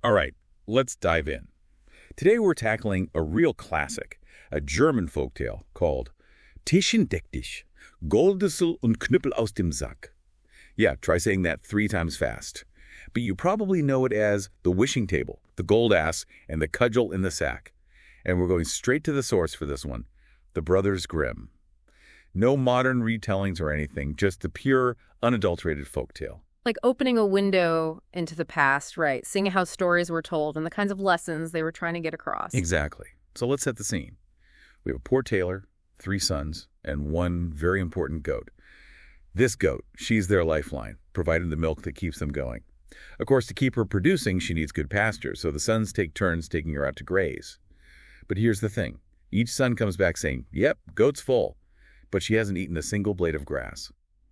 All right, let's dive in. Today we're tackling a real classic, a German folktale called Tischchen, dich, Goldesel und Knüppel aus dem Sack. Yeah, try saying that 3 times fast. But you probably know it as the wishing table, the gold ass, and the cudgel in the sack. And we're going straight to the source for this one, the Brothers Grimm. No modern retellings or anything, just the pure, unadulterated folktale. Like opening a window into the past, right? Seeing how stories were told and the kinds of lessons they were trying to get across. Exactly. So let's set the scene. We have a poor tailor, 3 sons, and 1 very important goat. This goat, she's their lifeline, providing the milk that keeps them going. Of course, to keep her producing, she needs good pasture, so the sons take turns taking her out to graze. But here's the thing. Each son comes back saying, yep, goat's full, but she hasn't eaten a single blade of grass.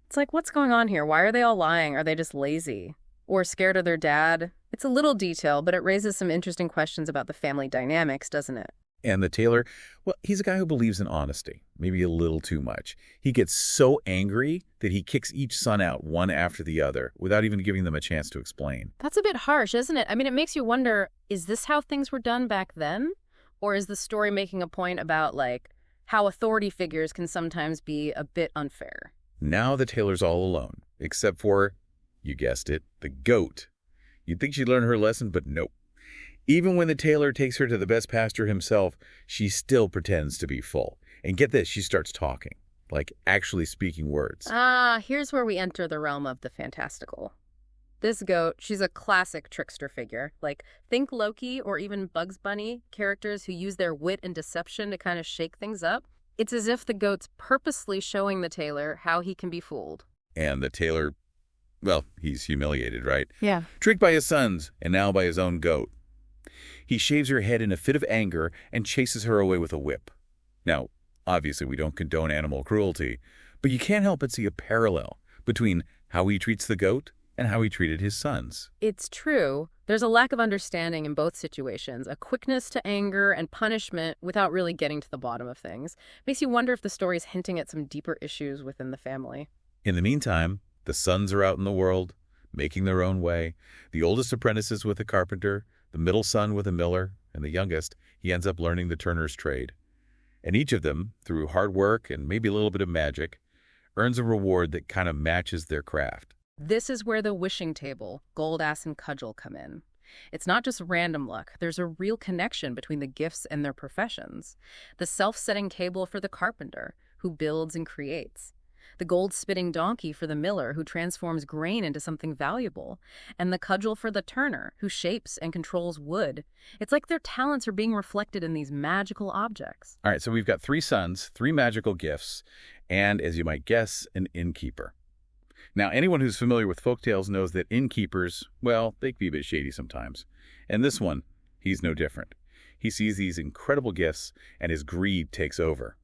It's like, what's going on here? Why are they all lying? Are they just lazy? Or scared of their dad? It's a little detail, but it raises some interesting questions about the family dynamics, doesn't it? And the tailor, well, he's a guy who believes in honesty, maybe a little too much. He gets so angry that he kicks each son out one after the other without even giving them a chance to explain. That's a bit harsh, isn't it? I mean, it makes you wonder, is this how things were done back then? Or is the story making a point about, like, how authority figures can sometimes be a bit unfair? Now the tailor's all alone, except for, you guessed it, the goat. You'd think she'd learn her lesson, but nope. Even when the tailor takes her to the best pasture himself, she still pretends to be full. And get this, she starts talking, like actually speaking words. Here's where we enter the realm of the fantastical. This goat, she's a classic trickster figure. Like, think Loki or even Bugs Bunny, characters who use their wit and deception to kind of shake things up. It's as if the goat's purposely showing the tailor how he can be fooled. And the tailor, well, he's humiliated, right? Yeah. Tricked by his sons, and now by his own goat. He shaves her head in a fit of anger and chases her away with a whip. Now, obviously we don't condone animal cruelty, but you can't help but see a parallel between how he treats the goat and how he treated his sons. It's true. There's a lack of understanding in both situations, a quickness to anger and punishment without really getting to the bottom of things. Makes you wonder if the story's hinting at some deeper issues within the family. In the meantime, the sons are out in the world, making their own way. The oldest apprentice is with a carpenter, the middle son with a miller, and the youngest, he ends up learning the turner's trade. And each of them, through hard work and maybe a little bit of magic, earns a reward that kind of matches their craft. This is where the wishing table, gold ass and cudgel come in. It's not just random luck. There's a real connection between the gifts and their professions. The self-setting cable for the carpenter, who builds and creates. The gold-spitting donkey for the miller, who transforms grain into something valuable. And the cudgel for the turner, who shapes and controls wood. It's like their talents are being reflected in these magical objects. All right, so we've got 3 sons, 3 magical gifts, and, as you might guess, an innkeeper. Now, anyone who's familiar with folktales knows that innkeepers, well, they can be a bit shady sometimes. And this one, he's no different. He sees these incredible gifts, and his greed takes over.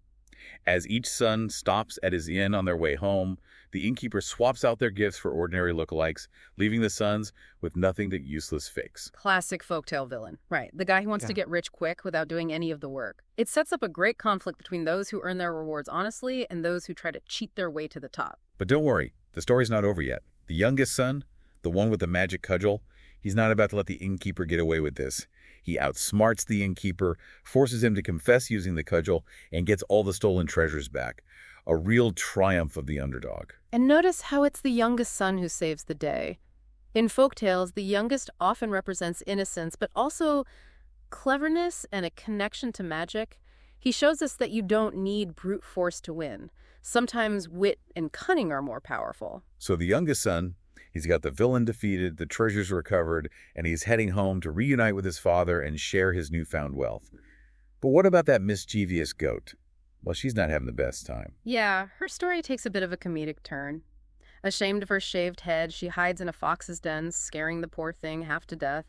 As each son stops at his inn on their way home, the innkeeper swaps out their gifts for ordinary lookalikes, leaving the sons with nothing but useless fakes. Classic folktale villain. Right. The guy who wants to get rich quick without doing any of the work. It sets up a great conflict between those who earn their rewards honestly and those who try to cheat their way to the top. But don't worry, the story's not over yet. The youngest son, the one with the magic cudgel, he's not about to let the innkeeper get away with this. He outsmarts the innkeeper, forces him to confess using the cudgel, and gets all the stolen treasures back. A real triumph of the underdog. And notice how it's the youngest son who saves the day. In folktales, the youngest often represents innocence, but also cleverness and a connection to magic. He shows us that you don't need brute force to win. Sometimes wit and cunning are more powerful. So the youngest son, he's got the villain defeated, the treasures recovered, and he's heading home to reunite with his father and share his newfound wealth. But what about that mischievous goat? Well, she's not having the best time. Yeah, her story takes a bit of a comedic turn. Ashamed of her shaved head, she hides in a fox's den, scaring the poor thing half to death.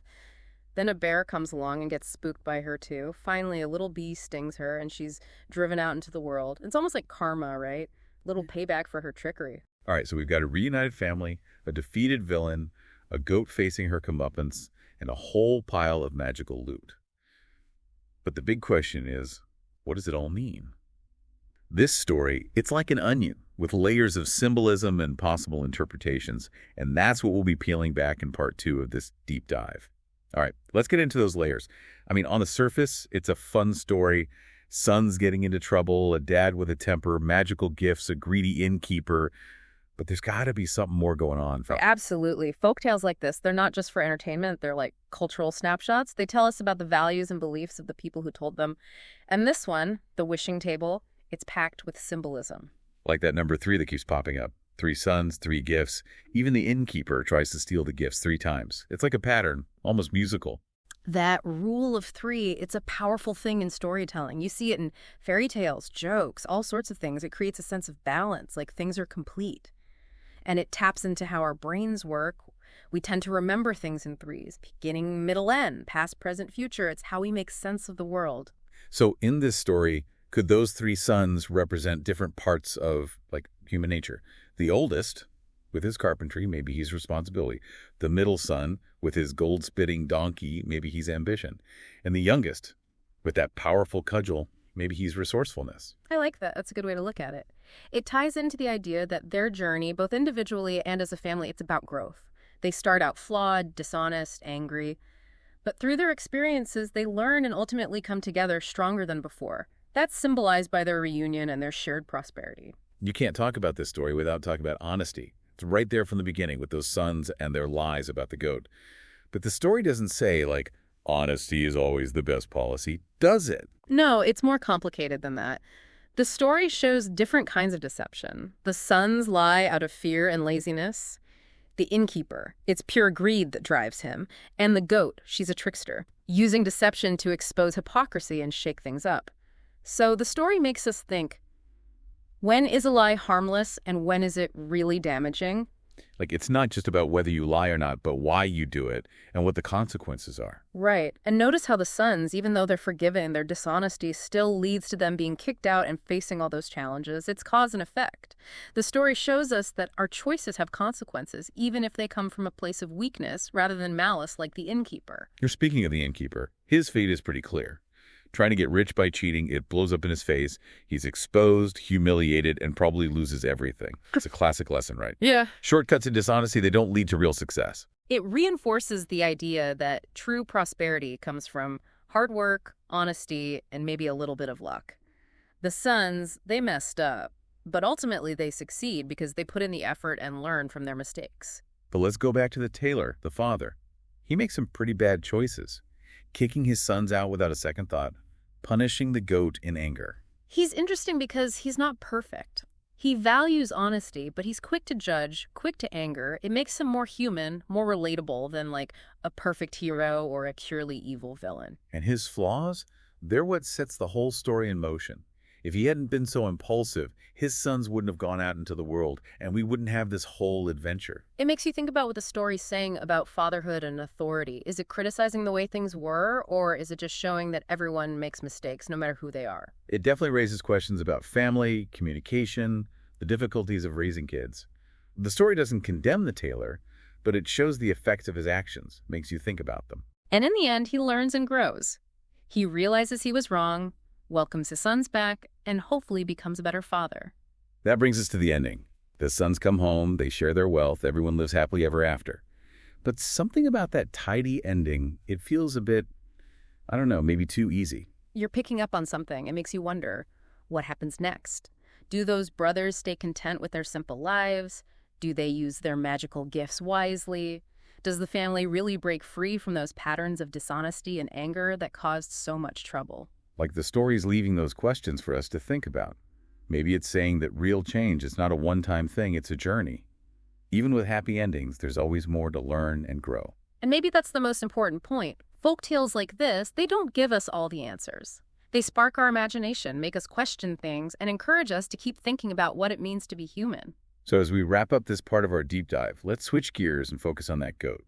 Then a bear comes along and gets spooked by her too. Finally, a little bee stings her and she's driven out into the world. It's almost like karma, right? Little payback for her trickery. All right, so we've got a reunited family, a defeated villain, a goat facing her comeuppance, and a whole pile of magical loot. But the big question is, what does it all mean? This story, it's like an onion with layers of symbolism and possible interpretations, and that's what we'll be peeling back in part 2 of this deep dive. All right, let's get into those layers. I mean, on the surface, it's a fun story. Sons getting into trouble, a dad with a temper, magical gifts, a greedy innkeeper. But there's got to be something more going on. Absolutely. Folktales like this, they're not just for entertainment. They're like cultural snapshots. They tell us about the values and beliefs of the people who told them. And this one, the wishing table, it's packed with symbolism. Like that number 3 that keeps popping up. 3 sons, 3 gifts. Even the innkeeper tries to steal the gifts 3 times. It's like a pattern, almost musical. That rule of 3, it's a powerful thing in storytelling. You see it in fairy tales, jokes, all sorts of things. It creates a sense of balance, like things are complete. And it taps into how our brains work. We tend to remember things in 3s, beginning, middle, end, past, present, future. It's how we make sense of the world. So in this story, could those 3 sons represent different parts of, like, human nature? The oldest, with his carpentry, maybe he's responsibility. The middle son, with his gold-spitting donkey, maybe he's ambition. And the youngest, with that powerful cudgel, maybe he's resourcefulness. I like that. That's a good way to look at it. It ties into the idea that their journey, both individually and as a family, it's about growth. They start out flawed, dishonest, angry. But through their experiences, they learn and ultimately come together stronger than before. That's symbolized by their reunion and their shared prosperity. You can't talk about this story without talking about honesty. It's right there from the beginning with those sons and their lies about the goat. But the story doesn't say, like, honesty is always the best policy, does it? No, it's more complicated than that. The story shows different kinds of deception. The sons lie out of fear and laziness. The innkeeper, it's pure greed that drives him. And the goat, she's a trickster, using deception to expose hypocrisy and shake things up. So the story makes us think, when is a lie harmless and when is it really damaging? Like, it's not just about whether you lie or not, but why you do it and what the consequences are. Right. And notice how the sons, even though they're forgiven, their dishonesty still leads to them being kicked out and facing all those challenges. It's cause and effect. The story shows us that our choices have consequences, even if they come from a place of weakness rather than malice like the innkeeper. You're speaking of the innkeeper. His fate is pretty clear. Trying to get rich by cheating, it blows up in his face. He's exposed, humiliated, and probably loses everything. It's a classic lesson, right? Yeah. Shortcuts and dishonesty, they don't lead to real success. It reinforces the idea that true prosperity comes from hard work, honesty, and maybe a little bit of luck. The sons, they messed up, but ultimately they succeed because they put in the effort and learn from their mistakes. But let's go back to the tailor, the father. He makes some pretty bad choices. Kicking his sons out without a second thought, punishing the goat in anger. He's interesting because he's not perfect. He values honesty, but he's quick to judge, quick to anger. It makes him more human, more relatable than like a perfect hero or a purely evil villain. And his flaws, they're what sets the whole story in motion. If he hadn't been so impulsive, his sons wouldn't have gone out into the world, and we wouldn't have this whole adventure. It makes you think about what the story's saying about fatherhood and authority. Is it criticizing the way things were, or is it just showing that everyone makes mistakes, no matter who they are? It definitely raises questions about family, communication, the difficulties of raising kids. The story doesn't condemn the tailor, but it shows the effects of his actions, makes you think about them. And in the end, he learns and grows. He realizes he was wrong, welcomes his sons back, and hopefully becomes a better father. That brings us to the ending. The sons come home, they share their wealth, everyone lives happily ever after. But something about that tidy ending, it feels a bit, I don't know, maybe too easy. You're picking up on something. It makes you wonder, what happens next? Do those brothers stay content with their simple lives? Do they use their magical gifts wisely? Does the family really break free from those patterns of dishonesty and anger that caused so much trouble? Like the story's leaving those questions for us to think about. Maybe it's saying that real change is not a one-time thing, it's a journey. Even with happy endings, there's always more to learn and grow. And maybe that's the most important point. Folktales like this, they don't give us all the answers. They spark our imagination, make us question things, and encourage us to keep thinking about what it means to be human. So as we wrap up this part of our deep dive, let's switch gears and focus on that goat.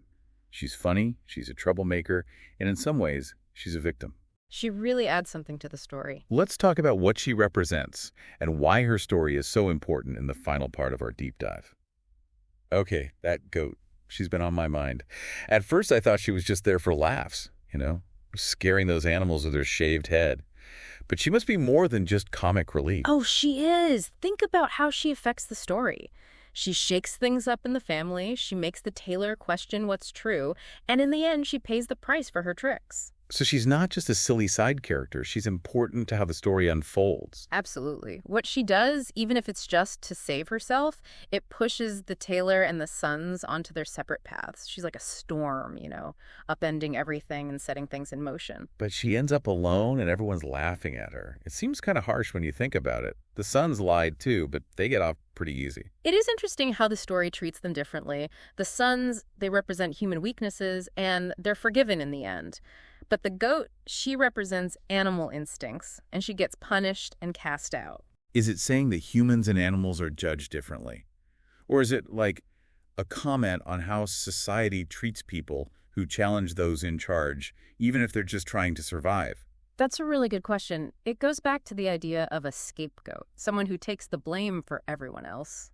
She's funny, she's a troublemaker, and in some ways, she's a victim. She really adds something to the story. Let's talk about what she represents and why her story is so important in the final part of our deep dive. Okay, that goat. She's been on my mind. At first, I thought she was just there for laughs, scaring those animals with her shaved head. But she must be more than just comic relief. Oh, she is. Think about how she affects the story. She shakes things up in the family, she makes the tailor question what's true, and in the end, she pays the price for her tricks. So she's not just a silly side character. She's important to how the story unfolds. Absolutely. What she does, even if it's just to save herself, it pushes the tailor and the sons onto their separate paths. She's like a storm, upending everything and setting things in motion. But she ends up alone and everyone's laughing at her. It seems kind of harsh when you think about it. The sons lied too, but they get off pretty easy. It is interesting how the story treats them differently. The sons, they represent human weaknesses, and they're forgiven in the end. But the goat, she represents animal instincts, and she gets punished and cast out. Is it saying that humans and animals are judged differently? Or is it like a comment on how society treats people who challenge those in charge, even if they're just trying to survive? That's a really good question. It goes back to the idea of a scapegoat, someone who takes the blame for everyone else.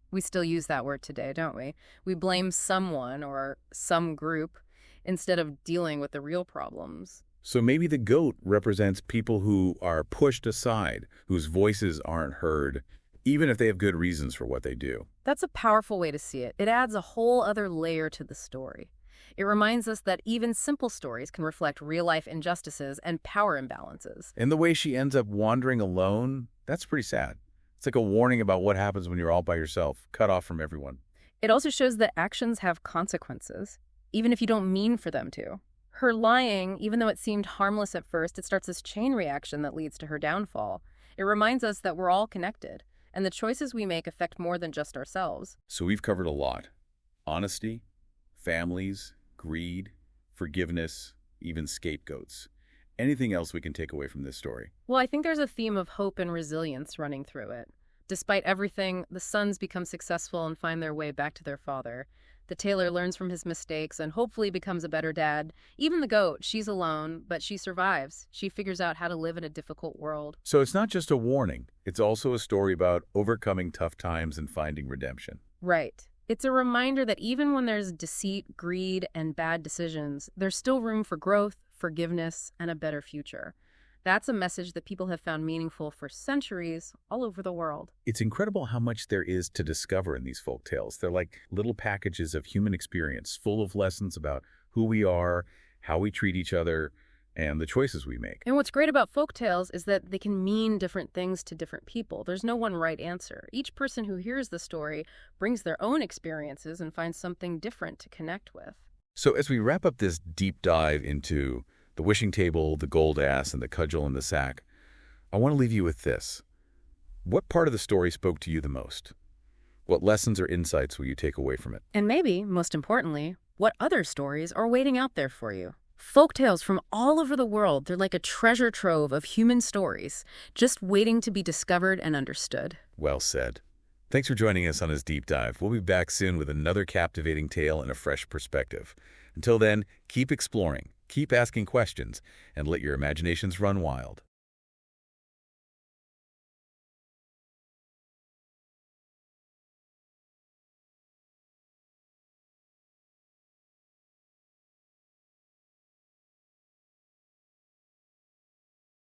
We still use that word today, don't we? We blame someone or some group instead of dealing with the real problems. So maybe the goat represents people who are pushed aside, whose voices aren't heard, even if they have good reasons for what they do. That's a powerful way to see it. It adds a whole other layer to the story. It reminds us that even simple stories can reflect real-life injustices and power imbalances. And the way she ends up wandering alone, that's pretty sad. It's like a warning about what happens when you're all by yourself, cut off from everyone. It also shows that actions have consequences, even if you don't mean for them to. Her lying, even though it seemed harmless at first, it starts this chain reaction that leads to her downfall. It reminds us that we're all connected, and the choices we make affect more than just ourselves. So we've covered a lot. Honesty, families, greed, forgiveness, even scapegoats. Anything else we can take away from this story? Well, I think there's a theme of hope and resilience running through it. Despite everything, the sons become successful and find their way back to their father. The tailor learns from his mistakes and hopefully becomes a better dad. Even the goat, she's alone, but she survives. She figures out how to live in a difficult world. So it's not just a warning. It's also a story about overcoming tough times and finding redemption. Right. It's a reminder that even when there's deceit, greed, and bad decisions, there's still room for growth, forgiveness, and a better future. That's a message that people have found meaningful for centuries all over the world. It's incredible how much there is to discover in these folk tales. They're like little packages of human experience, full of lessons about who we are, how we treat each other, and the choices we make. And what's great about folktales is that they can mean different things to different people. There's no one right answer. Each person who hears the story brings their own experiences and finds something different to connect with. So as we wrap up this deep dive into the wishing table, the gold ass, and the cudgel in the sack, I want to leave you with this. What part of the story spoke to you the most? What lessons or insights will you take away from it? And maybe, most importantly, what other stories are waiting out there for you? Folktales from all over the world, they're like a treasure trove of human stories, just waiting to be discovered and understood. Well said. Thanks for joining us on this deep dive. We'll be back soon with another captivating tale and a fresh perspective. Until then, keep exploring, keep asking questions, and let your imaginations run wild.